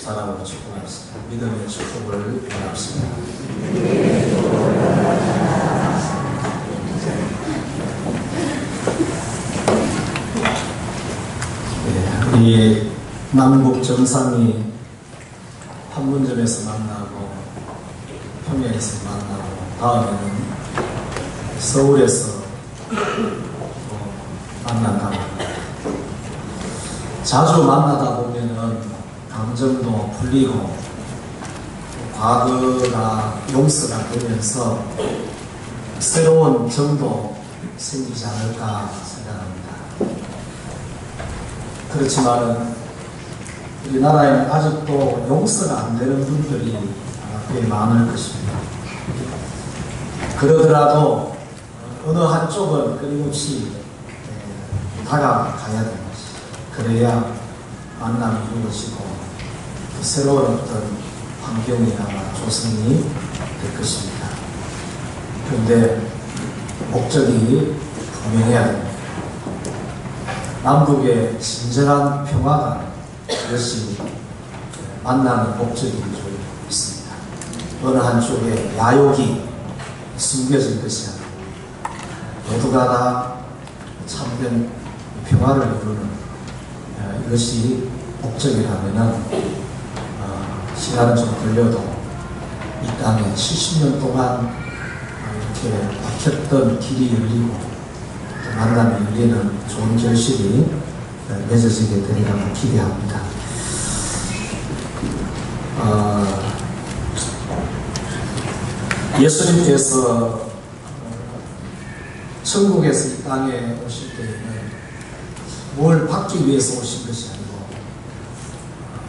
사랑으로 축복하겠습니다. 믿음의 축복을 바랍니다. 이 남북 정상이 판문점에서 만나고 평양에서 만나고 다음에는 서울에서 만난다. 자주 만나다 보면은 감정도 풀리고 과거가 용서가 되면서 새로운 정도 생기지 않을까 생각합니다. 그렇지만은 우리나라에는 아직도 용서가 안 되는 분들이 꽤 많을 것입니다. 그러더라도 어느 한쪽은 끊임없이 다가가야 됩니다. 그래야 만남이 이루어지고 새로운 어떤 환경이 아마 조성이 될 것입니다. 그런데 목적이 분명해야 됩니다. 남북의 진정한 평화가 이것이 만나는 목적이 좀 있습니다. 어느 한쪽에 야욕이 숨겨진 것이 아니고 모두가 다 참된 평화를 이루는 이것이 목적이라면 시간은 좀 걸려도 이 땅에 70년 동안 이렇게 막혔던 길이 열리고 만남이 열리는 좋은 결실이 맺어지게 되리라고 기대합니다. 예수님께서 천국에서 이 땅에 오실 때에는 뭘 받기 위해서 오신 것이 아니고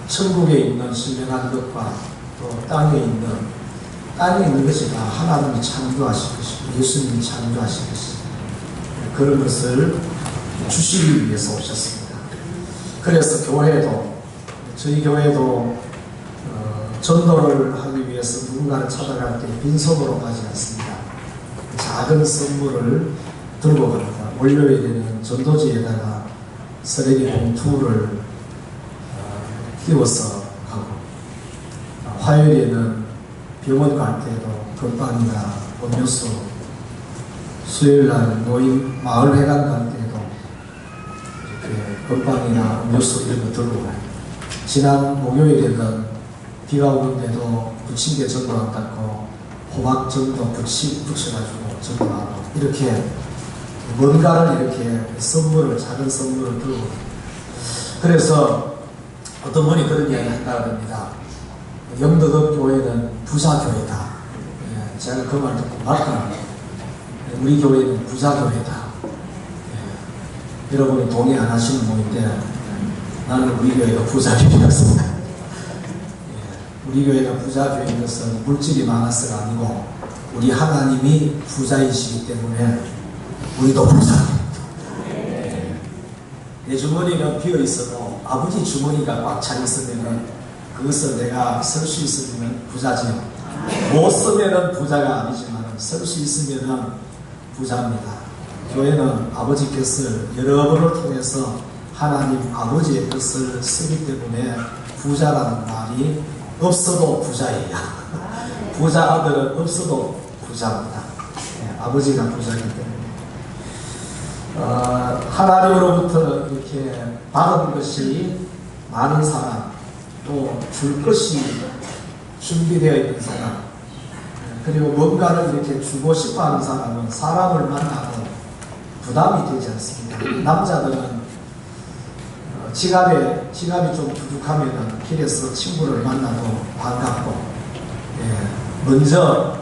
천국에 있는 신령한 것과 또 땅에 있는 것이 다 하나님이 창조하신 것이고 예수님이 창조하신 것이고 그런 것을 주시기 위해서 오셨습니다. 그래서 교회도 저희 교회도 전도를 하기 위해서 누군가를 찾아갈 때 빈손으로 가지 않습니다. 작은 선물을 들고 갑니다. 월요일에는 전도지에다가 쓰레기 봉투를 끼워서 가고 화요일에는 병원 갈 때도 건빵이나 음료수, 수요일날 노인 마을회관 갈 때도 이렇게 건빵이나 음료수 이런 거 들고 가요. 지난 목요일에는 비가 오는데도 부침개 전도 안 닦고 호박 전도 붙여가지고 전도하고 이렇게 뭔가를 이렇게 작은 선물을 들고 그래서 어떤 분이 그런 이야기 한다고 합니다. 영덕읍 교회는 부자교회다. 제가 그 말 듣고 맞구나. 우리 교회는 부자교회다. 여러분이 동의 안 하시는 분인데 나는 우리 교회가 부자교회였습니다. 우리 교회가 부자교회인 것은 물질이 많아서가 아니고 우리 하나님이 부자이시기 때문에 우리도 부자입니다. 내 주머니가 비어 있어도 아버지 주머니가 꽉 차 있으면 그것을 내가 쓸 수 있으면 부자지요. 못 쓰면 부자가 아니지만 쓸 수 있으면 부자입니다. 교회는 아버지 것을 여러분을 통해서 하나님 아버지의 것을 쓰기 때문에 부자라는 말이 없어도 부자예요. 부자 아들은 없어도 부자입니다. 아버지가 부자이기 때문에 하나님으로부터 이렇게 받은 것이 많은 사람, 또 줄 것이 준비되어 있는 사람, 그리고 뭔가를 이렇게 주고 싶어 하는 사람은 사람을 만나도 부담이 되지 않습니다. 남자들은 지갑이 좀 부족하면 길에서 친구를 만나도 반갑고, 먼저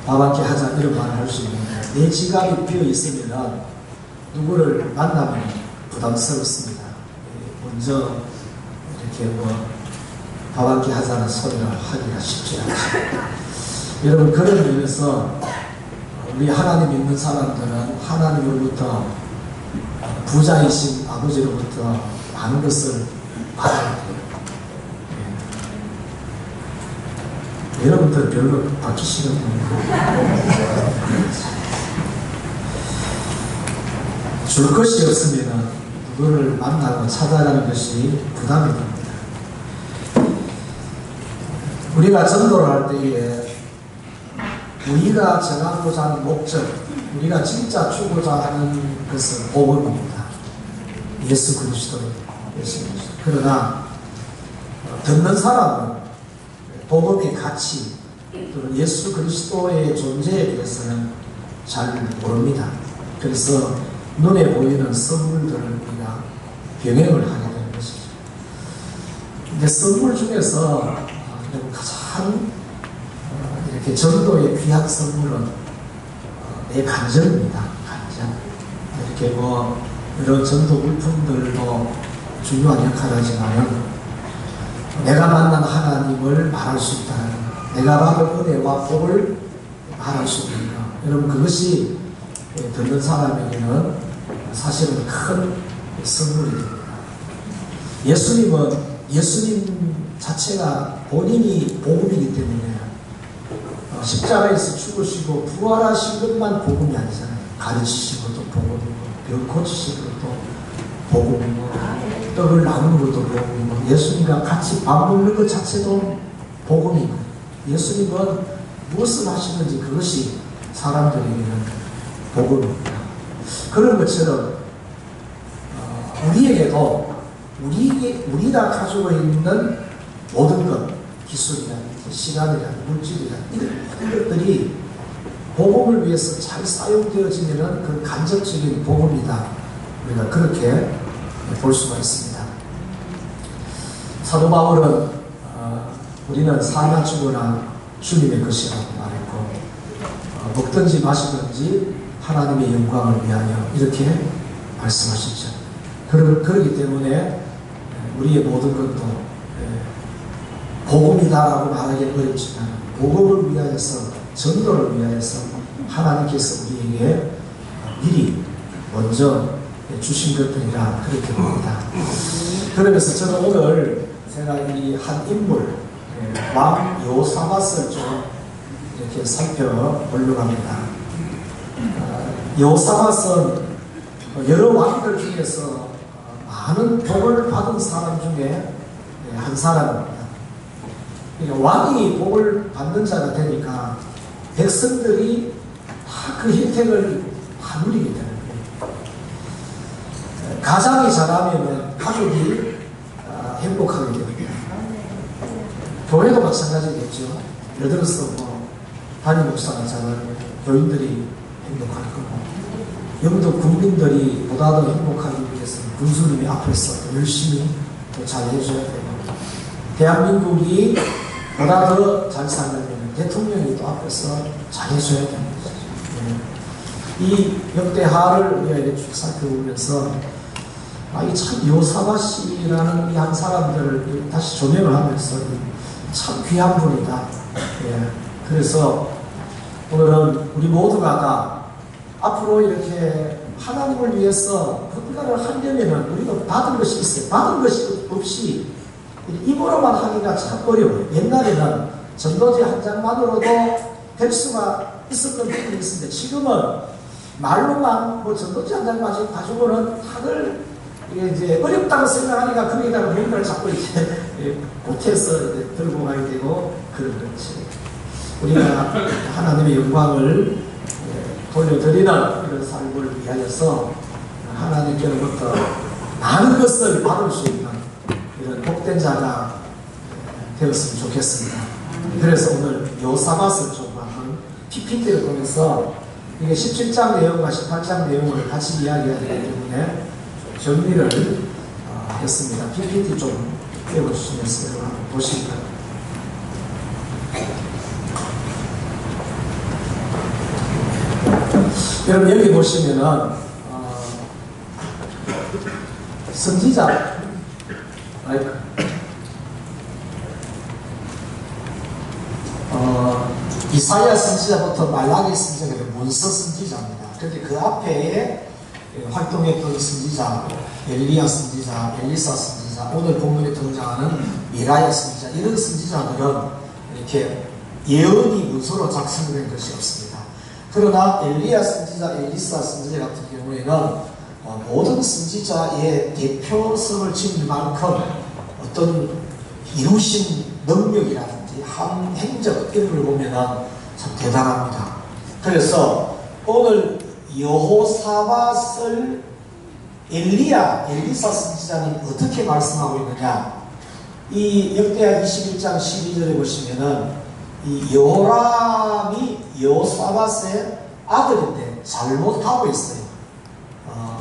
밥 한 끼 하자 이런 말을 할 수 있는데 내 지갑이 비어 있으면 누구를 만나면 부담스럽습니다. 먼저 이렇게 밥 한 끼 하자는 소리를 하기가 쉽지 않습니다. 여러분 그런 면에서 우리 하나님 믿는 사람들은 하나님으로부터 부자이신 아버지로부터 많은 것을 받아야 돼요. 여러분들 별로 받기 싫은 분이고 줄 것이 없으면 누구를 만나고 찾아가는 것이 부담이 됩니다. 우리가 전도를 할 때에 우리가 정하고자 하는 목적, 우리가 진짜 추구자 하는 것은 복음입니다. 예수 그리스도예요. 예수 그리스도. 그러나 듣는 사람은 복음의 가치, 또 예수 그리스도의 존재에 대해서는 잘 모릅니다. 그래서 눈에 보이는 선물들을 우리가 병행을 하게 되는 것이죠. 근데 선물 중에서 가장 이렇게 전도의 귀한 선물은 내 간절입니다. 간절. 이렇게 이런 전도 물품들도 중요한 역할을 하지만 내가 만난 하나님을 말할 수 있다는 것, 내가 받은 은혜와 복을 말할 수 있는 것, 여러분 그것이 듣는 사람에게는 사실은 큰 선물이 됩니다. 예수님 자체가 본인이 복음이기 때문에 십자가에서 죽으시고 부활하신 것만 복음이 아니잖아요. 가르치신 것도 복음이고, 병 고치신 것도 복음이고, 떡을 나누는 것도 복음이고, 예수님과 같이 밥 먹는 것 자체도 복음이고, 예수님은 무엇을 하시는지 그것이 사람들에게는 복음입니다. 그런 것처럼 우리에게도 우리가 가지고 있는 모든 것, 기술이나 시간이나 물질이나 이런 것들이 복음을 위해서 잘 사용되어지면 그 간접적인 복음이다. 우리가 그렇게 볼 수가 있습니다. 사도 바울은 우리는 사나 죽으나 주님의 것이라고 말했고, 먹든지 마시든지 하나님의 영광을 위하여 이렇게 말씀하셨죠. 그러기 때문에 우리의 모든 것도 복음이다라고 말하기는 어렵지만 복음을 위하여서, 전도를 위하여서 하나님께서 우리에게 미리 먼저 주신 것들이라 그렇게 봅니다. 그러면서 저는 오늘 제가 이 한 인물, 왕 여호사밧을 좀 이렇게 살펴보려고 합니다. 여호사밧은 여러 왕들 중에서 많은 복을 받은 사람 중에 한 사람입니다. 그러니까 왕이 복을 받는 자가 되니까 백성들이 다 그 혜택을 다 누리게 되는 거예요. 가장이 잘하면 가족이 행복하게 됩니다. 교회도 마찬가지겠죠. 예를 들어서 담임 목사가 잘하면 교인들이 행복할 거고, 영도 국민들이 보다 더 행복하기 위해서는 군수님이 앞에서 열심히 잘 해줘야 되고, 대한민국이 보다 더 잘 살려면 대통령이 또 앞에서 잘 해줘야 되는 거죠. 이 역대하를 우리가 이렇게 쭉 살펴보면서 이 참 여호사밧이라는 이 한 사람들을 다시 조명을 하면서 참 귀한 분이다. 그래서 오늘은 우리 모두가 다 앞으로 이렇게 하나님을 위해서 뭔가를 하려면 우리가 받은 것이 있어요. 받은 것이 없이 입으로만 하기가 참 어려워요. 옛날에는 전도지 한 장만으로도 될 수가 있었던 부분이 있습니다. 지금은 말로만 전도지 한 장만 가지고는 다들 이제 어렵다고 생각하니까 거기다가 뭔가를 자꾸 이렇게 보태서 들고 가게 되고 그런 거지. 우리가 하나님의 영광을 돌려드리는 이런 삶을 위하여서 하나님께로부터 많은 것을 받을 수 있는 이런 복된 자가 되었으면 좋겠습니다. 그래서 오늘 여호사밧을 좀 한번 PPT를 보면서 이게 17장 내용과 18장 내용을 같이 이야기하기 때문에 정리를 했습니다. PPT 좀 띄워주시면서 한번 보실까요? 여러분 여기 보시면은 선지자 이사야 선지자부터 말라기 선지자가 문서 선지자입니다. 그런데 그 앞에 활동했던 선지자, 엘리야 선지자, 엘리사 선지자, 오늘 본문에 등장하는 미라야 선지자, 이런 선지자들은 이렇게 예언이 문서로 작성된 것이 없습니다. 그러나 엘리야 선지자, 엘리사 선지자 같은 경우에는 모든 선지자의 대표성을 지닐 만큼 어떤 이루신 능력이라든지 행적 이런 걸 보면은 참 대단합니다. 그래서 오늘 여호사밧을 엘리사 선지자님 어떻게 말씀하고 있느냐, 이 역대하 21장 12절에 보시면은 이 여호람이 여호사밧의 아들인데 잘못하고 있어요.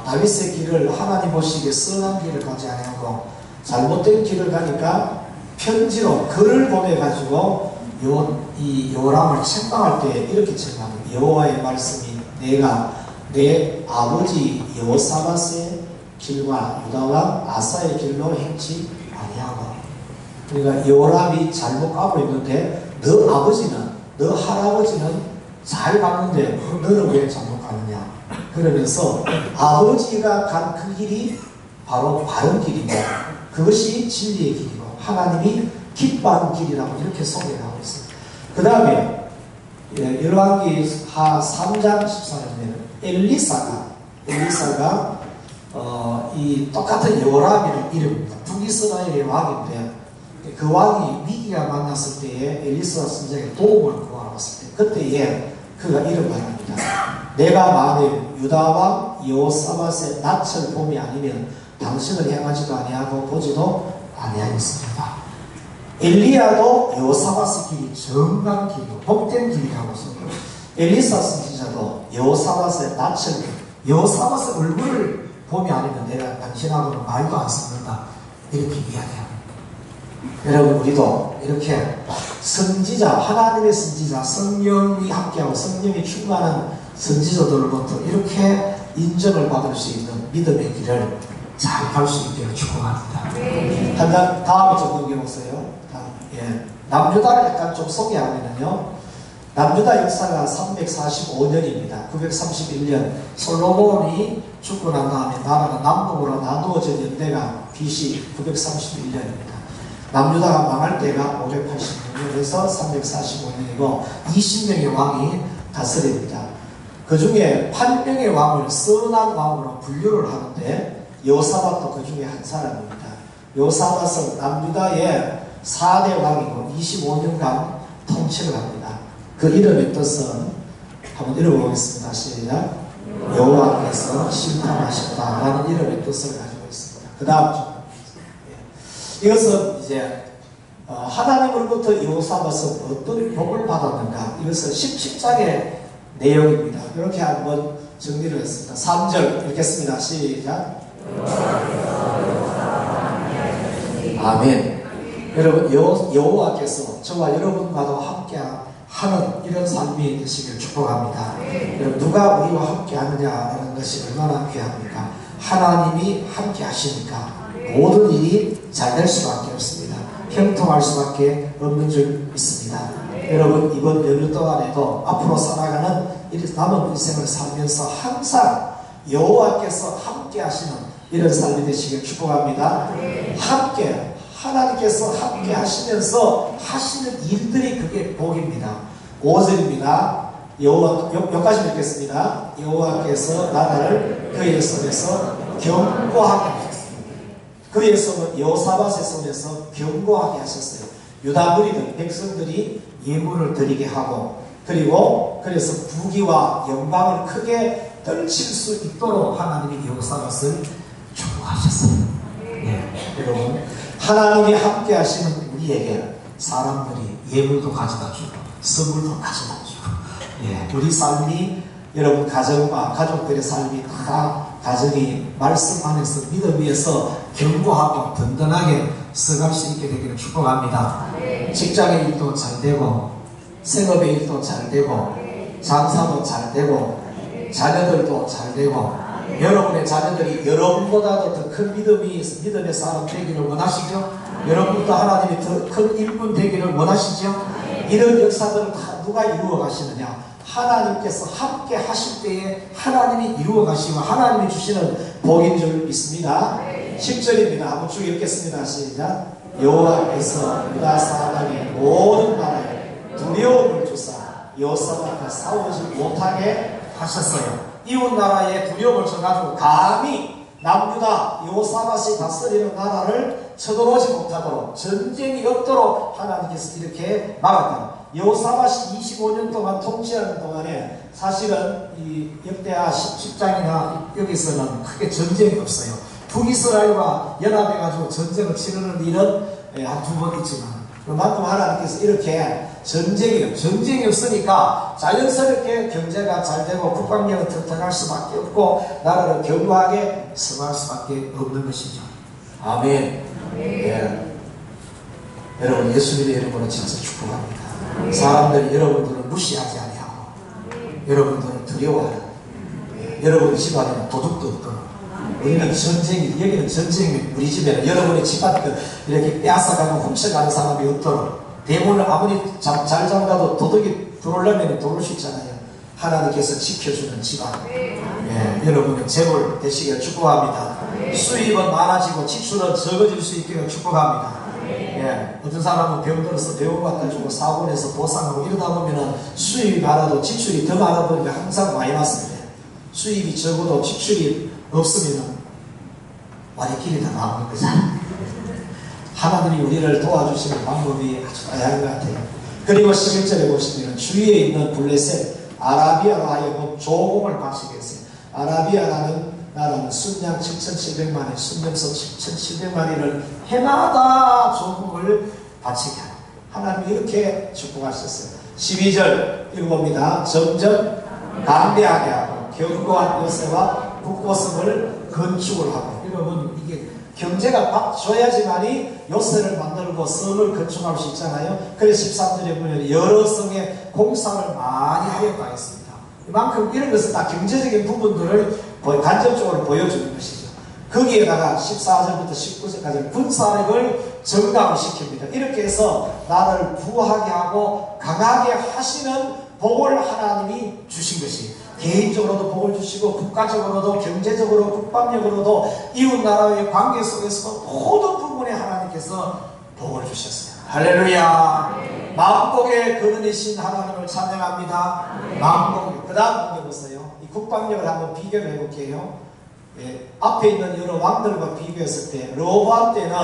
다윗의 길을 하나님 보시기에 선한 길을 가지 아니하고 잘못된 길을 가니까 편지로 글을 보내가지고 이 여호람을 책망할 때 이렇게 책망합니다. 여호와의 말씀이 내가 내 아버지 여호사밧의 길과 유다왕 아사의 길로 행치 아니하고, 그러니까 여호람이 잘못 가고 있는데 너 아버지는, 너 할아버지는 잘 갔는데 너는 왜 잘못 가느냐, 그러면서 아버지가 간 그 길이 바로 바른 길이고 그것이 진리의 길이고 하나님이 기뻐하는 길이라고 이렇게 소개를 하고 있습니다. 그 다음에 열왕기 하 3장 14절에는 엘리사가 이 똑같은 여호람이라는 이름입니다. 북이스라엘의 왕인데 그 왕이 위기가 만났을 때에 엘리사 선지자에게 도움을 구하러 왔을 때 그때에 그가 이런 말을 합니다. 내가 만일 유다왕 여호사밧의 낯을 봄이 아니면 당신을 행하지도 아니하고 보지도 아니하였습니다. 엘리야도 여호사밧의 길이 정강 길이고 복된 길이라고 썼고, 엘리사 선지자도 여호사밧의 낯을, 여호사밧의 얼굴을 봄이 아니면 내가 당신하고는 말도 안 섞는다, 이렇게 이야기합니다. 여러분, 우리도 이렇게 선지자, 하나님의 선지자, 성령이 함께하고 성령이 충만한 선지자들로부터 이렇게 인정을 받을 수 있는 믿음의 길을 잘 갈 수 있게 축복합니다. 다음에 좀 넘겨보세요. 남유다를 약간 좀 소개하면요, 남유다 역사가 345년입니다. 931년 솔로몬이 죽고 난 다음에 나라가 남북으로 나누어진 연대가 BC 931년입니다. 남유다가 망할 때가 586년에서 345년이고 20명의 왕이 다스립니다. 그 중에 8명의 왕을 선한 왕으로 분류를 하는데 여호사밧도 그 중에 한 사람입니다. 여호사밧은 남유다의 4대 왕이고 25년간 통치를 합니다. 그 이름의 뜻은 한번 읽어보겠습니다. 시작. 여호와께서 심판하셨다라는 이름의 뜻을 가지고 있습니다. 그 다음 이것은 이제 하나님으로부터 여호사밧은 어떤 복을 받았는가, 이것은 17장의 내용입니다. 이렇게 한번 정리를 했습니다. 3절 읽겠습니다. 시작. 아멘. 여러분, 여호와께서 저와 여러분과도 함께 하는 이런 삶이 되시길 축복합니다. 여러분, 누가 우리와 함께 하느냐라는 것이 얼마나 귀합니까? 하나님이 함께 하시니까 모든 일이 잘 될 수밖에 없습니다. 형통할 수밖에 없는 줄 믿습니다. 여러분, 이번 연휴 동안에도 앞으로 살아가는 남은 인생을 살면서 항상 여호와께서 함께 하시는 이런 삶이 되시길 축복합니다. 함께, 하나님께서 함께 하시면서 하시는 일들이 그게 복입니다. 5절입니다. 여기까지 읽겠습니다. 여호와께서 나라를 그의 손에서 견고하게 하셨습니다. 그의 손은 여호사밧의 손에서 견고하게 하셨어요. 유다 무리들, 백성들이 예물을 드리게 하고, 그리고 그래서 부귀와 영광을 크게 떨칠 수 있도록 하나님이 여호사밧을 축복하셨어요. 여러분, 하나님이 함께 하시는 우리에게 사람들이 예물도 가져다 주고 선물도 가져다 주고, 우리 삶이, 여러분 가정과 가족들의 삶이 다 가정이 말씀 안에서 믿음 위에서 견고하고 든든하게 서갈 수 있게 되기를 축복합니다. 직장의 일도 잘 되고, 생업의 일도 잘 되고, 장사도 잘 되고, 자녀들도 잘 되고, 여러분의 자녀들이 여러분보다도 더 큰 믿음의 사람 되기를 원하시죠? 여러분도 하나님이 더 큰 일꾼 되기를 원하시죠? 이런 역사들을 다 누가 이루어 가시느냐? 하나님께서 함께 하실 때에 하나님이 이루어 가시고 하나님이 주시는 복인 줄 믿습니다. 10절입니다. 한번 쭉 읽겠습니다. 시작. 여호와께서 유다 사람의 모든 나라에 두려움을 주사 여호사밧과 싸우지 못하게 하셨어요. 이웃 나라에 두려움을 줘가지고 감히 남유다 여호사밧이 다스리는 나라를 쳐들어오지 못하도록, 전쟁이 없도록 하나님께서 이렇게 막았다. 여호사밧이 25년 동안 통치하는 동안에 사실은 이 역대하 10장이나 여기서는 크게 전쟁이 없어요. 북이스라엘과 연합해가지고 전쟁을 치르는 일은 한 두 번 있지만, 그만큼 하나님께서 이렇게 전쟁이 없으니까 자연스럽게 경제가 잘 되고 국방력은 튼튼할 수밖에 없고 나라를 견고하게 성할 수밖에 없는 것이죠. 아멘. 예. 여러분, 예수님의 이름으로 진짜 축복합니다. 사람들이 여러분들을 무시하지 아니하고 여러분들을 두려워하는, 여러분 집안에는 도둑도 없도록, 우리는 여기는 전쟁이 우리 집에는 여러분의 집안 이렇게 빼앗아가고 훔쳐가는 사람이 없도록, 대문을 아무리 잘 잠가도 도둑이 들어오려면 들어올 수 있잖아요. 하나님께서 지켜주는 집안. 예, 여러분은 재물 되시길 축복합니다. 수입은 많아지고 지출은 적어질 수 있기를 축복합니다. 예, 어떤 사람은 병들어서 병원 갖다 주고 사고 내서 보상하고 이러다 보면은 수입이 많아도 지출이 더 많아 보니까 항상 마이너스인데, 수입이 적어도 지출이 없으면은 말이 더 나오는 거죠. 하나님이 우리를 도와주시는 방법이 아주 다양한 것 같아요. 그리고 11절에 보시면 주위에 있는 블레셋 아라비아로 하여금 조공을 바치게 했어요. 아라비아라는 나라는 순양 7,700마리, 순명소 7,700마리를 해마다 조공을 바치게 하는, 하나님이 이렇게 축복하셨어요. 12절 읽어봅니다. 점점 강대하게 하고 견고한 요새와 북고성을 건축을 하고. 여러분, 이게 경제가 받쳐야지만이 요새를 만들고 성을 건축할 수 있잖아요. 그래서 13절에 보면 여러 성의 공사를 많이 하였다 했습니다. 이만큼 이런 것은 다 경제적인 부분들을 간접적으로 보여주는 것이죠. 거기에다가 14절부터 19절까지 군사력을 증강시킵니다. 이렇게 해서 나라를 부하게 하고 강하게 하시는 복을 하나님이 주신 것이, 개인적으로도 복을 주시고 국가적으로도 경제적으로 국방력으로도 이웃나라의 관계 속에서 모든 부분에 하나님께서 복을 주셨어요. 할렐루야. 마음복에 거느리신 하나님을 찬양합니다. 마음복에. 그 다음 보세요. 이 국방력을 한번 비교를 해볼게요. 예, 앞에 있는 여러 왕들과 비교했을 때 르호보암 때는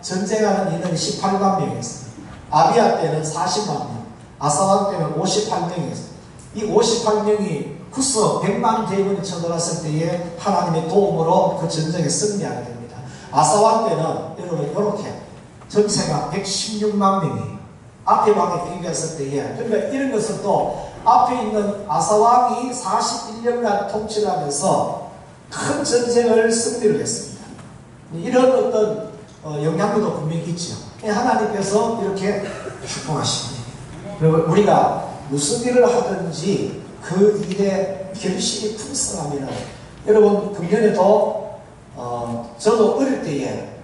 전쟁하는 인원이 18만 명이었어요. 아비야 때는 40만 명, 아사왕 때는 58명이었어요. 이 58명이 후서 100만 대군이 쳐들어왔을 때에 하나님의 도움으로 그 전쟁에 승리하게 됩니다. 아사왕 때는 여러분 이렇게 전체가 116만 명이에요. 앞에 왕에 비교했을 때에. 그러니까 이런 것은 또 앞에 있는 아사왕이 41년간 통치를 하면서 큰 전쟁을 승리를 했습니다. 이런 어떤 영향도 분명히 있죠. 하나님께서 이렇게 축복하십니다. 그리고 우리가 무슨 일을 하든지 그 일에 결실이 풍성하면, 여러분 금년에도 저도 어릴 때에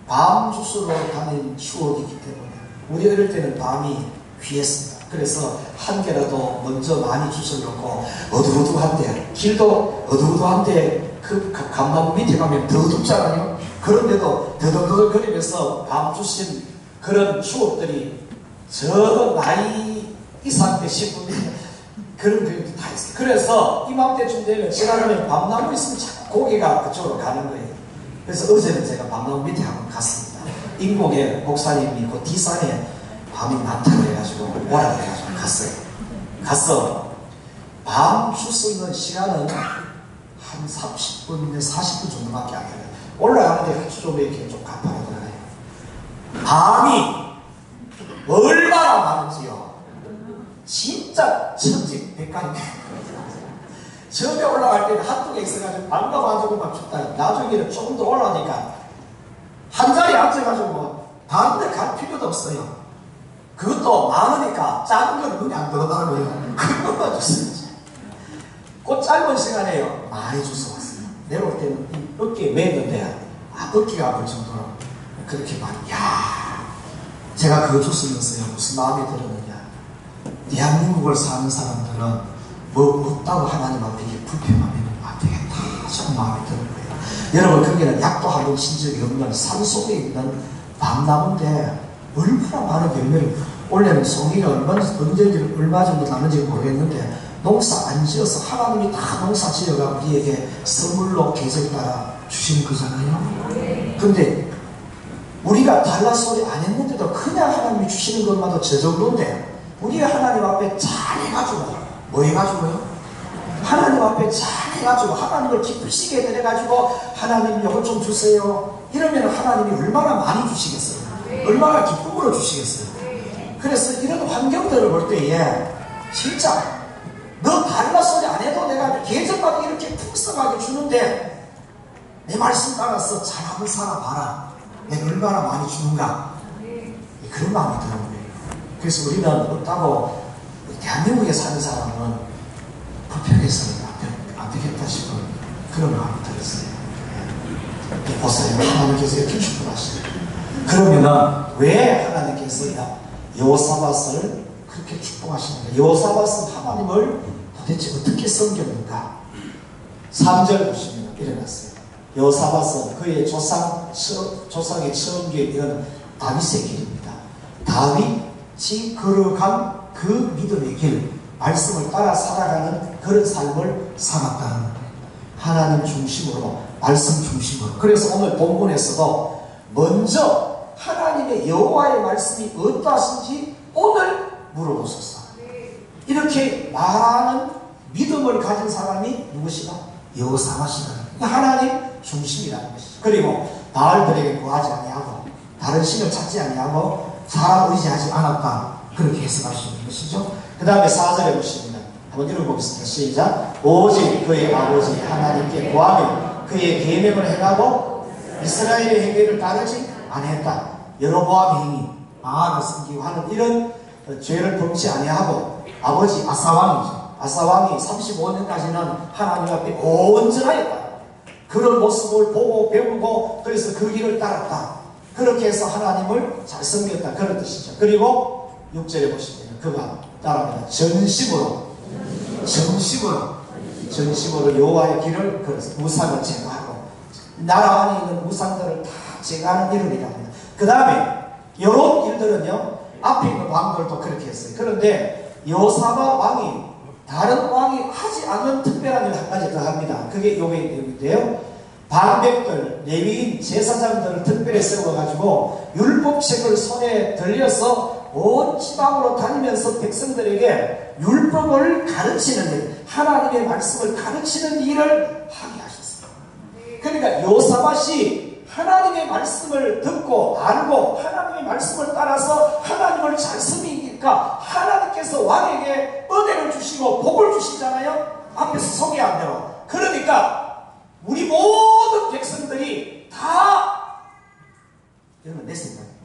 밤 주스로 다닌 추억이 있기 때문에, 우리 어릴 때는 밤이 귀했습니다. 그래서 한 개라도 먼저 많이 주스를 넣고, 어두어두한데 길도 어두어두한데 그 감나무 밑에 가면 더 덥잖아요. 그런데도 더덕더덕거리면서 밤 주신 그런 추억들이 저 나이 이상 되신 분들 그런 경우도 다 있어요. 그래서 이맘때쯤 되면 지나가면 밤나무 있으면 자꾸 고개가 그쪽으로 가는 거예요. 그래서 어제는 제가 밤나무 밑에 한번 갔습니다. 인곡에 목사님이 그 뒷산에 밤이 많다고 해가지고 오라고 해가지고 갔어요. 가서 밤 주스는 시간은 한 30분, 40분 정도밖에 안 돼요. 올라가는데 아주 좀 이렇게 좀 가파르더라고요. 밤이 얼마나 많은지요. 진짜 천지백간입니다. 처음에 올라갈 때는 한두 개 있어가지고 반가워가지고 막 춥다. 나중에는 조금 더 올라가니까 한 자리에 앉아가지고 다른 데 갈 필요도 없어요. 그것도 많으니까 작은 건 눈에 안 들어가고요. 큰 것만 주세요. 그 짧은 시간에요 많이 주워 왔어요. 내려올 때는 이 어깨에 매는데 어깨가 아플 정도로 그렇게 많이. 제가 그거 줬으면서요 무슨 마음이 들었느냐. 대한민국을 사는 사람들은 뭐 없다고 하나님 앞에 이게 불평하면 안 되겠다 저는 마음이 드는 거예요. 여러분 거기는 약도 한 번 신 적이 없는 산 속에 있는 밤나무인데 얼마나 많은 열매를, 원래는 송이가 얼마 정도 나는지 모르겠는데 농사 안 지어서 하나님이 다 농사 지어가 우리에게 선물로 계절 따라 주시는 거잖아요. 근데 우리가 달라 소리 안 했는데도 그냥 하나님이 주시는 것만도 저 정도인데, 우리가 하나님 앞에 잘해가지고, 뭐 해가지고요? 하나님 앞에 잘해가지고 하나님을 기쁘시게 해가지고 하나님 이것 좀 주세요 이러면 하나님이 얼마나 많이 주시겠어요? 얼마나 기쁨으로 주시겠어요? 그래서 이런 환경들을 볼 때에 진짜 너 달라 소리 안 해도 내가 계절마다 이렇게 풍성하게 주는데 내 말씀 따라서 잘 한번 살아봐라, 내가 얼마나 많이 주는가, 그런 마음이 드는 거예요. 그래서 우리는 없다고 대한민국에 사는 사람은 불평해서는 안 되겠다 싶은 그런 마음이 들었어요. 보세요. 하나님께서 이렇게 축복하시죠. 그러면은 왜 하나님께서 여호사밧을 그렇게 축복하시는가? 여호사밧은 하나님을 도대체 어떻게 섬겼는가? 3절 보시면 일어났어요. 여호사밧은 그의 조상의 처음 길, 이건 다윗의 길입니다. 다윗이 걸어간 그 믿음의 길, 말씀을 따라 살아가는 그런 삶을 살았다는 거예요. 하나님 중심으로, 말씀 중심으로. 그래서 오늘 본문에서도 먼저 하나님의 여호와의 말씀이 어떠하신지 오늘 물어보소서. 이렇게 말하는 믿음을 가진 사람이 누구시다? 여호사밧이다. 하나님 중심이라는 것이죠. 그리고 바알들에게 구하지 아니하고 다른 신을 찾지 아니하고 사람 의지하지 않았다, 그렇게 해석할 수 있는 것이죠. 그 다음에 4절에 보시면 한번 읽어보겠습니다. 시작. 오직 그의 아버지 하나님께 구하며 그의 계명을 행하고 이스라엘의 행위를 따르지 아니했다. 여로보암 행위, 바알을 섬기고 하는 이런 죄를 범치 아니하고, 아버지 아사왕이죠. 아사왕이 35년까지는 하나님 앞에 온전하였다. 그런 모습을 보고 배우고 그래서 그 길을 따랐다. 그렇게 해서 하나님을 잘 섬겼다, 그런 뜻이죠. 그리고 6절에 보시면 그가 따라합니다. 전심으로 여호와의 길을 걸어서 우상을 제거하고 나라 안에 있는 우상들을 다 제거하는 일을 합니다. 그 다음에 이런 일들은요, 앞에 있는 왕들도 그렇게 했어요. 그런데 여호사밧 왕이 다른 왕이 하지 않는 특별한 일을 한 가지 더 합니다. 그게 요게 내용인데요, 방백들, 레위인, 제사장들을 특별히 세워가지고 율법책을 손에 들려서 온 지방으로 다니면서 백성들에게 율법을 가르치는 일, 하나님의 말씀을 가르치는 일을 하게 하셨어요. 그러니까 여호사밧이 하나님의 말씀을 듣고 알고 하나님의 말씀을 따라서 하나님을 잘 섬기니까 하나님께서 왕에게 은혜를 주시고 복을 주시잖아요. 앞에서 소개한 대로. 그러니까 우리 모든 백성들이 다, 여러분 내 생각입니다,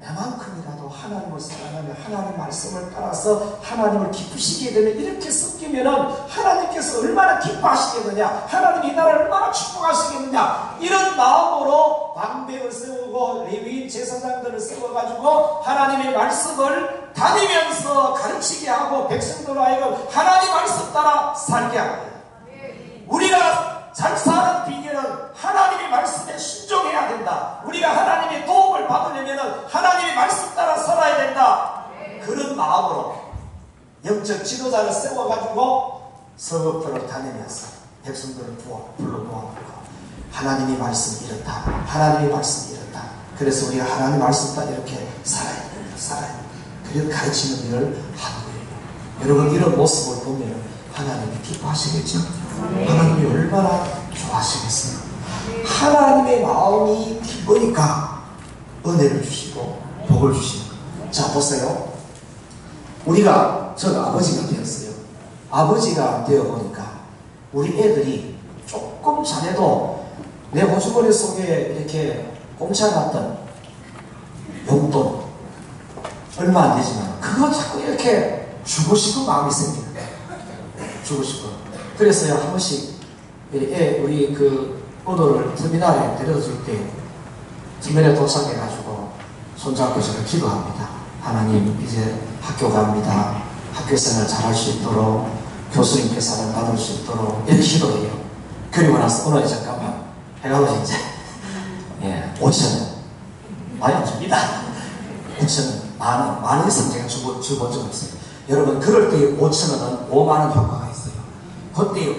나만큼이라도 하나님을 사랑하며 하나님 말씀을 따라서 하나님을 기쁘시게 되면, 이렇게 섬기면은 하나님께서 얼마나 기뻐하시겠느냐, 하나님이 이 나라를 얼마나 축복하시겠느냐, 이런 마음으로 방백을 세우고 레위인 제사장들을 세워가지고 하나님의 말씀을 다니면서 가르치게 하고 백성들로 하여금 하나님 말씀 따라 살게 합니다. 우리가 잘 사는 비결은 하나님의 말씀에 순종해야 된다. 우리가 하나님의 도움을 받으려면 하나님의 말씀 따라 살아야 된다. 그런 마음으로 영적 지도자를 세워가지고 서역들을 다니면서 백성들을 불러 모아놓고 하나님의 말씀이 이렇다, 하나님의 말씀이 이렇다. 그래서 우리가 하나님의 말씀 따라 이렇게 살아야 된다. 그리고 가르치는 일을 하는 거예요. 여러분 이런 모습을 보면 하나님이 기뻐하시겠죠? 하나님이 얼마나 좋아하시겠어요? 하나님의 마음이 기쁘니까 은혜를 주시고 복을 주시는 거예요. 자 보세요. 저는 아버지가 되었어요. 아버지가 되어보니까 우리 애들이 조금 잘해도 내 호주머니 속에 이렇게 공차놨던 용돈 얼마 안 되지만 그거 자꾸 이렇게 주고 싶은 마음이 생겨요. 주고 싶어. 그래서요, 한 번씩 우리 그 오도를 터미널에 데려줄 때 터미널에 도착해가지고 손잡고 저를 기도합니다. 하나님, 이제 학교 갑니다. 학교 생활 잘할 수 있도록 교수님께 사랑받을 수 있도록 이렇게 기도해요. 그리고 나서 오늘 잠깐만 해가지고 이제 5,000원 많이 안 줍니다. 5,000원, 만원 이상 제가 주본 적 없어요. 여러분 그럴 때 5,000원은 5만원 효과가 있어요. 그때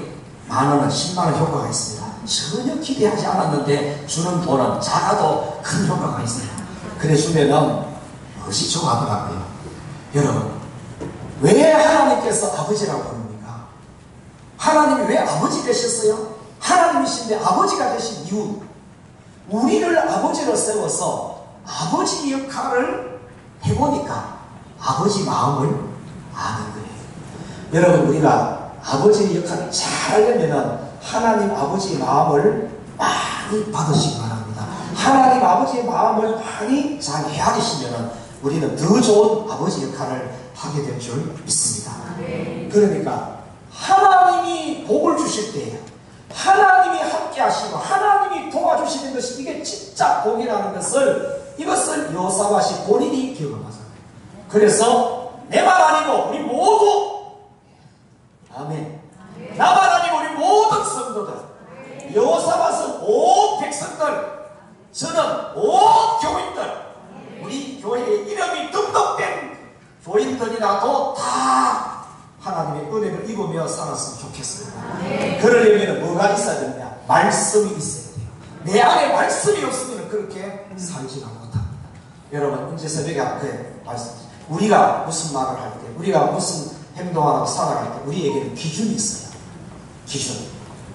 만원은 10만원 효과가 있습니다. 전혀 기대하지 않았는데 주는 돈은 작아도 큰 효과가 있어요. 그래 주면은 무엇이 좋아하더라고요. 여러분, 왜 하나님께서 아버지라고 부릅니까? 하나님이 왜 아버지 되셨어요? 하나님이신데 아버지가 되신 이유, 우리를 아버지로 세워서 아버지 역할을 해보니까 아버지 마음을 아는 거예요. 여러분, 우리가 아버지 역할을 잘 하려면 하나님 아버지의 마음을 많이 받으시기 바랍니다. 하나님 아버지의 마음을 많이 잘 헤아리시면 우리는 더 좋은 아버지 역할을 하게 될 줄 믿습니다. 그러니까 하나님이 복을 주실 때 하나님이 함께 하시고 하나님이 도와주시는 것이 이게 진짜 복이라는 이것을 여호사밧이 본인이 기억하잖아요. 그래서 내 말 아니고 우리 모두, 아멘, 나만 아니고 우리 모든 성도들, 여호사밧은 온 백성들, 저는 온 교인들, 우리 교회에 이름이 등록된 교인들이라도 다 하나님의 은혜를 입으며 살았으면 좋겠습니다. 그러려면 뭐가 있어야 되느냐? 말씀이 있어야 돼요. 내 안에 말씀이 없으면 그렇게 살지가 못합니다. 여러분, 언제 새벽에 앞에 말씀, 우리가 무슨 말을 할 때, 우리가 무슨 행동하고 살아갈 때 우리에게는 기준이 있어요. 기준.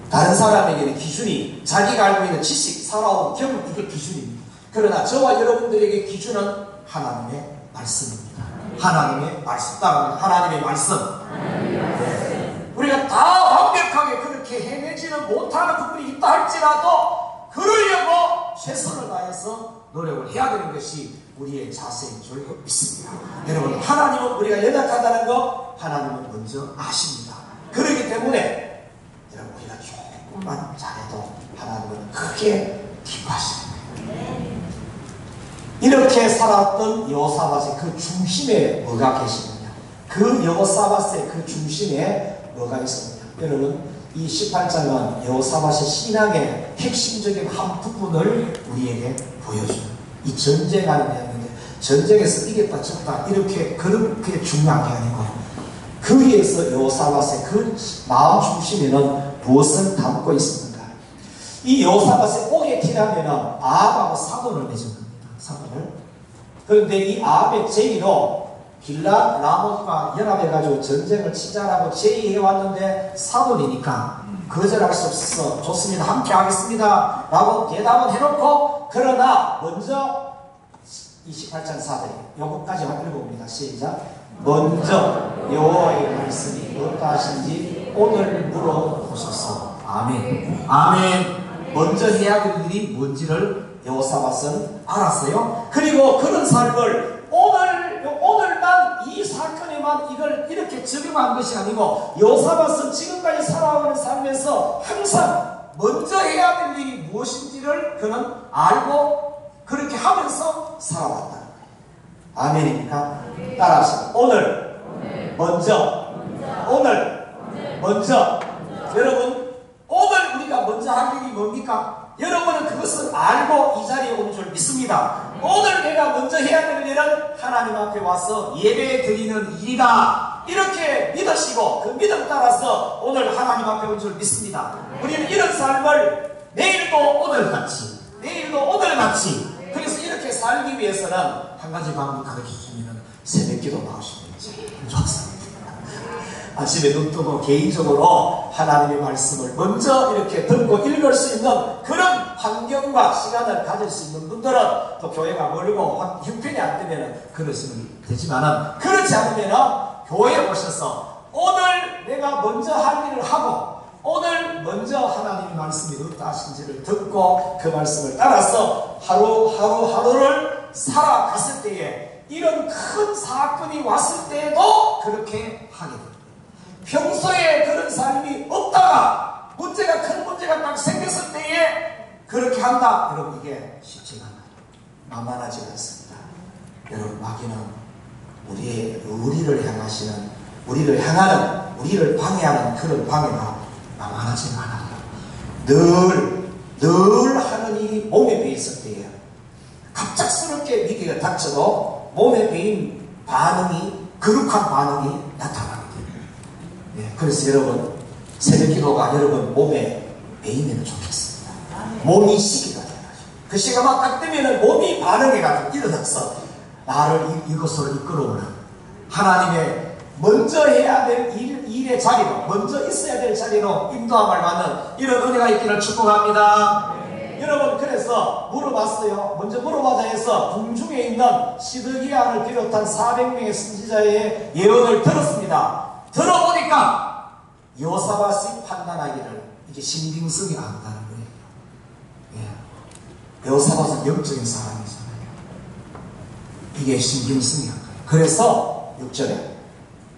다른 사람에게는 기준이, 자기가 알고 있는 지식, 살아온 경험, 이게 기준입니다. 그러나 저와 여러분들에게 기준은 하나님의 말씀입니다. 하나님의 말씀. 따라하면 하나님의 말씀. 네. 우리가 다 완벽하게 그렇게 해내지는 못하는 부분이 있다 할지라도 그러려고 최선을 다해서 노력을 해야 되는 것이 우리의 자세인 줄 믿습니다. 여러분, 하나님은 우리가 연약하다는 거 하나님은 먼저 아십니다. 그렇기 때문에 여러분, 우리가 조금만 잘해도 하나님은 크게 기뻐하십니다. 이렇게 살았던 여호사밧의 그 중심에 뭐가 계시느냐? 그 여호사밧의 그 중심에 뭐가 있었느냐? 여러분, 이 18장은 여호사밧의 신앙의 핵심적인 한 부분을 우리에게 보여주는, 이 전쟁하는 내용인데, 전쟁에서 이겼다 졌다 이렇게 그렇게 중요한 게 아니고, 그 위에서 여호사밧의 그 마음 중심에는 무엇을 담고 있습니까? 이 여호사밧의 옥의 티라면은 아합하고 사돈을 맺은 겁니다. 사돈을. 그런데 이 아합의 제의로 길랏 라못과 연합해가지고 전쟁을 치자라고 제의해왔는데 사돈이니까 거절할 수 없어서 좋습니다, 함께 하겠습니다 라고 대답은 해놓고, 그러나 먼저 28장 4절 요것까지 읽어봅니다. 시작. 먼저 여호와의 말씀이 어떠하신지 오늘 물어보소서. 아멘. 아멘. 먼저 해야 될 일이 뭔지를 여호사밧은 알았어요. 그리고 그런 삶을 오늘만 이 사건에만 이걸 이렇게 적용한 것이 아니고, 여호사밧은 지금까지 살아오는 삶에서 항상 먼저 해야 될 일이 무엇인지를 그는 알고 그렇게 하면서 살아왔다는 거예요. 아멘입니까? 따라하시죠. 오늘 먼저. 여러분, 오늘 우리가 먼저 할 일이 뭡니까? 여러분은 그것을 알고 이 자리에 온 줄 믿습니다. 오늘 내가 먼저 해야 될 일은 하나님 앞에 와서 예배 드리는 일이다, 이렇게 믿으시고 그 믿음 따라서 오늘 하나님 앞에 온 줄 믿습니다. 우리는 이런 삶을 내일도 오늘같이 그래서 이렇게 살기 위해서는 한 가지 방법 가르쳐주면 새벽기도 나오시면 제일 좋습니다. 아침에 눈 뜨고 개인적으로 하나님의 말씀을 먼저 이렇게 듣고 읽을 수 있는 그런 환경과 시간을 가질 수 있는 분들은, 또 교회가 멀고 형편이 안 되면 그러시면 되지만은, 그렇지 않으면 교회에 오셔서 오늘 내가 먼저 할 일을 하고 오늘 먼저 하나님의 말씀이 어떠하신지를 듣고 그 말씀을 따라서 하루를 살아갔을 때에 이런 큰 사건이 왔을 때에도 그렇게 하게 됩니다. 평소에 그런 삶이 없다가 큰 문제가 딱 생겼을 때에 그렇게 한다. 여러분, 이게 쉽지가 않아요. 만만하지 않습니다. 여러분, 마귀는 우리를 향하는, 우리를 방해하는 그런 방해가 만만하지 않아요. 늘 하는 일이 몸에 배있을 때에 갑작스럽게 위기가 닥쳐도 몸에 배인 거룩한 반응이 나타나게 됩니다. 그래서 여러분, 새벽 기도가 여러분 몸에 매이면 좋겠습니다. 몸이 시기가 돼가지고 그 시가 막 딱 되면은 몸이 반응해가지고 일어나서 나를 이것으로 이끌어오는 하나님의 먼저 해야 될 일의 자리로, 먼저 있어야 될 자리로 인도함을 받는 이런 은혜가 있기를 축복합니다. 여러분, 그래서 물어봤어요. 먼저 물어보자 해서 궁중에 있는 시드기야를 비롯한 400명의 선지자의 예언을 들었습니다. 들어보니까 여호사밧이 판단하기를 이게 신빙성이 안 가는 거예요. 예. 여호사밧은 영적인 사람이잖아요. 이게 신빙성이 안 가요. 그래서 6절에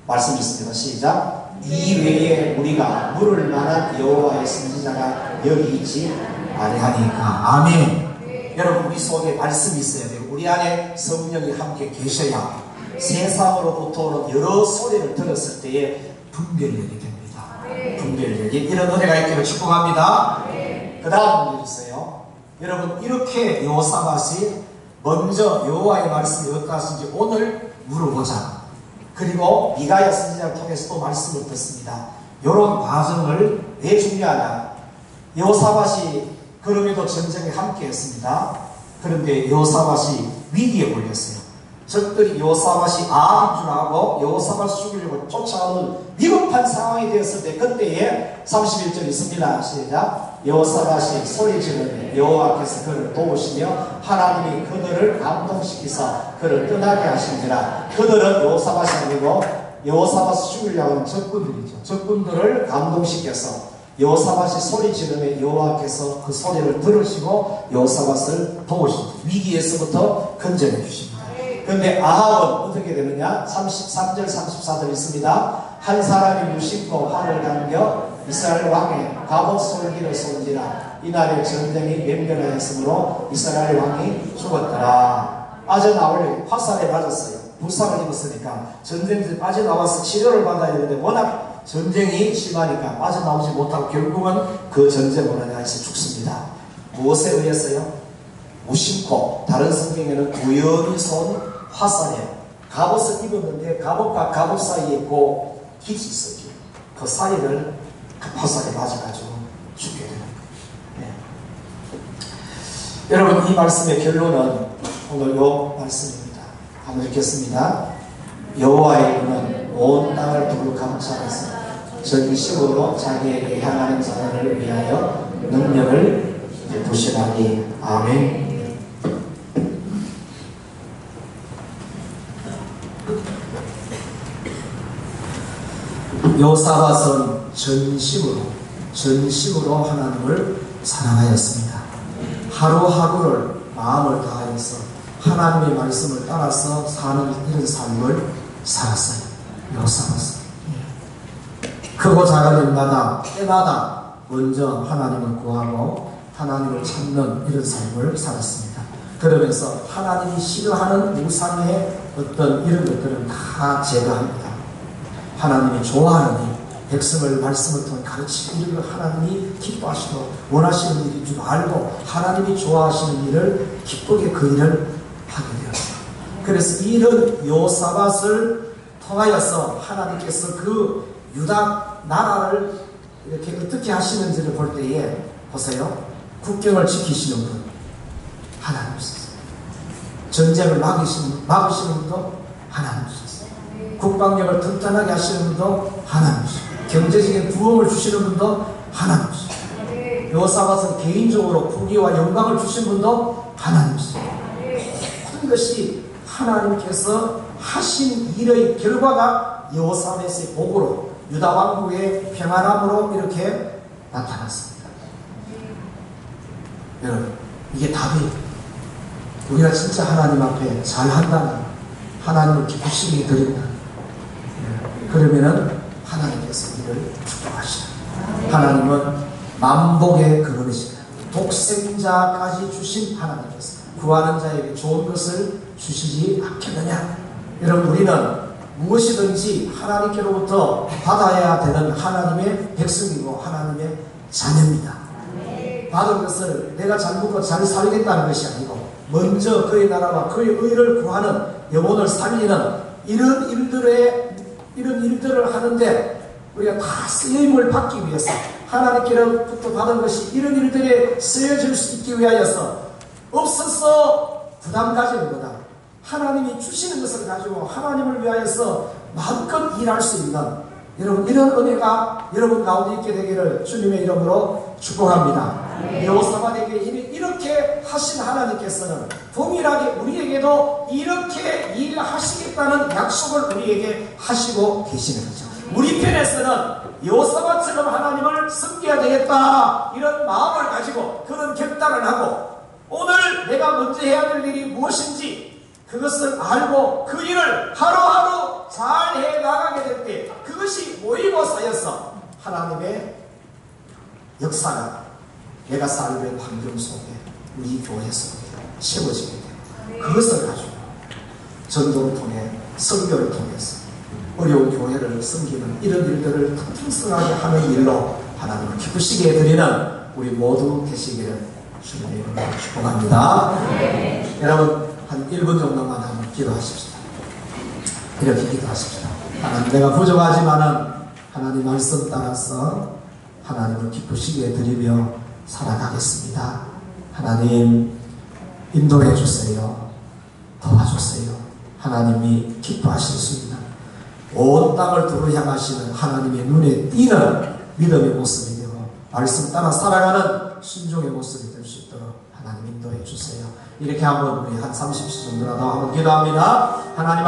말씀 있습니다. 시작. 이 외에 우리가 물을 만한 여호와의 선지자가 여기 있지 아니하니까. 아멘. 여러분, 우리 속에 말씀이 있어야 돼요. 우리 안에 성령이 함께 계셔야 세상으로부터 오는 여러 소리를 들었을 때에 분별력이 됩니다. 분별력이. 이런 은혜가 있기를 축복합니다. 그 다음 문제 주세요. 여러분, 이렇게 여호사밧이 먼저 여호와의 말씀이 어떠하신지 오늘 물어보자. 그리고 미가야 선지자를 통해서 또 말씀을 듣습니다. 이런 과정을 왜 중요하냐. 여호사밧이 그럼에도 전쟁에 함께 했습니다. 그런데 여호사밧이 위기에 걸렸어요. 적들이 여호사밧이 아한 줄 알고 여호사밧을 죽이려고 쫓아오는 위급한 상황이 되었을 때 그때에 31절 있습니다. 시작. 여호사밧이 소리지르되 여호와께서 그를 도우시며 하나님이 그들을 감동시키사 그를 떠나게 하신지라. 그들은 여호사밧이 아니고 여호사밧을 죽이려고 하는 적군들이죠. 적군들을 감동시켜서 여호사밧이 소리지르며 여호와께서 그 소리를 들으시고 여호사밧을 도우시죠. 위기에서부터 건져내 주십니다. 그런데 아합은 어떻게 되느냐. 33절 34절 있습니다. 한 사람이 무심코 활을 당겨 이스라엘 왕의 갑옷 솔기를 쏜지라. 이날에 전쟁이 맹렬하였으므로 이스라엘 왕이 죽었더라. 빠져나올 화살에 맞았어요. 부상을 입었으니까 전쟁에서 빠져나와서 치료를 받아야 되는데 워낙 전쟁이 심하니까 빠져나오지 못하고 결국은 그 전쟁으로 인해서 죽습니다. 무엇에 의해서요? 무심코, 다른 성경에는 우연히 쏜 화살에 갑옷을 입었는데 갑옷과 갑옷 사이에 그 깃이 있어요. 그 사이를 화살에 맞아가지고 죽게 되는 거예요. 네. 여러분, 이 말씀의 결론은 오늘 요 말씀입니다. 한번 읽겠습니다. 여호와의 은은 온 땅을 두루 감찰해서 전심으로 자기에게 향하는 자들을 위하여 능력을 부시라니. 아멘. 여호사밧은 전심으로 하나님을 사랑하였습니다. 하루하루를 마음을 다하여서 하나님의 말씀을 따라서 사는 이런 삶을 살았어요. 여호사밧은 크고 작은 일마다 때마다 먼저 하나님을 구하고 하나님을 찾는 이런 삶을 살았습니다. 그러면서 하나님이 싫어하는 우상의 어떤 이런 것들은 다 제거합니다. 하나님이 좋아하는 일, 백성을 말씀을 통해 가르치는 일을 하나님이 기뻐하시고 원하시는 일인 줄 알고 하나님이 좋아하시는 일을 기쁘게 그 일을 하게 되었어요. 그래서 이런 여호사밧을 통하여서 하나님께서 그 유다 나라를 이렇게 어떻게 하시는지를 볼 때에 보세요. 국경을 지키시는 분 하나님이셨어요. 전쟁을 막으시는 분도 하나님이셨어요. 국방력을 튼튼하게 하시는 분도 하나님이셨어요. 경제적인 부흥을 주시는 분도 하나님이셨어요. 여호사밧은 개인적으로 부귀와 영광을 주신 분도 하나님이셨어요. 모든 것이 하나님께서 하신 일의 결과가 여호사밧의 복으로 유다 왕국의 평안함으로 이렇게 나타났습니다. 여러분, 이게 답이에요. 우리가 진짜 하나님 앞에 잘한다면 하나님을 기쁘시게 드린다. 그러면은 하나님께서 우리를 축복하시다. 하나님은 만복의 근원이시다. 독생자까지 주신 하나님께서 구하는 자에게 좋은 것을 주시지 않겠느냐. 여러분, 우리는 무엇이든지 하나님께로부터 받아야 되는 하나님의 백성이고 하나님의 자녀입니다. 받은 것을 내가 잘 먹고 잘 살겠다는 것이 아니고 먼저 그의 나라와 그의 의를 구하는 영혼을 살리는 이런 일들을 하는데 우리가 다 쓰임을 받기 위해서 하나님께로부터 받은 것이 이런 일들에 쓰여질 수 있기 위하여서 없어서 부담 가지는 거다. 하나님이 주시는 것을 가지고 하나님을 위하여서 마음껏 일할 수 있는 여러분 이런 은혜가 여러분 가운데 있게 되기를 주님의 이름으로 축복합니다. 여호사밧에게 이렇게 하신 하나님께서는 동일하게 우리에게도 이렇게 일하시겠다는 약속을 우리에게 하시고 계시는 거죠. 우리 편에서는 여호사밧처럼 하나님을 섬겨야 되겠다 이런 마음을 가지고 그런 결단을 하고 오늘 내가 먼저 해야 될 일이 무엇인지 그것을 알고 그 일을 하루하루 잘 해나가게 될 때 그것이 모이고 쌓여서 하나님의 역사가 내가 살는 환경 속에 우리 교회 속에 채워지게 돼요. 그것을 가지고 전도를 통해 선교를 통해서 어려운 교회를 섬기는 이런 일들을 풍성하게 하는 일로 하나님을 기쁘시게 해드리는 우리 모두 되시기를 주님의 이름으로 축복합니다. 여러분 한 1분 정도만 한번 기도하십시다. 이렇게 기도하십시다. 하나님 내가 부족하지만은 하나님 말씀 따라서 하나님을 기쁘시게 드리며 살아가겠습니다. 하나님 인도해 주세요. 도와주세요. 하나님이 기뻐하실 수 있는 온 땅을 두루 향하시는 하나님의 눈에 띄는 믿음의 모습이 되고 말씀 따라 살아가는 순종의 모습이 될 수 있도록 하나님 인도해 주세요. 이렇게 한번 우리 한 30초 정도라도 한번 기도합니다. 하나님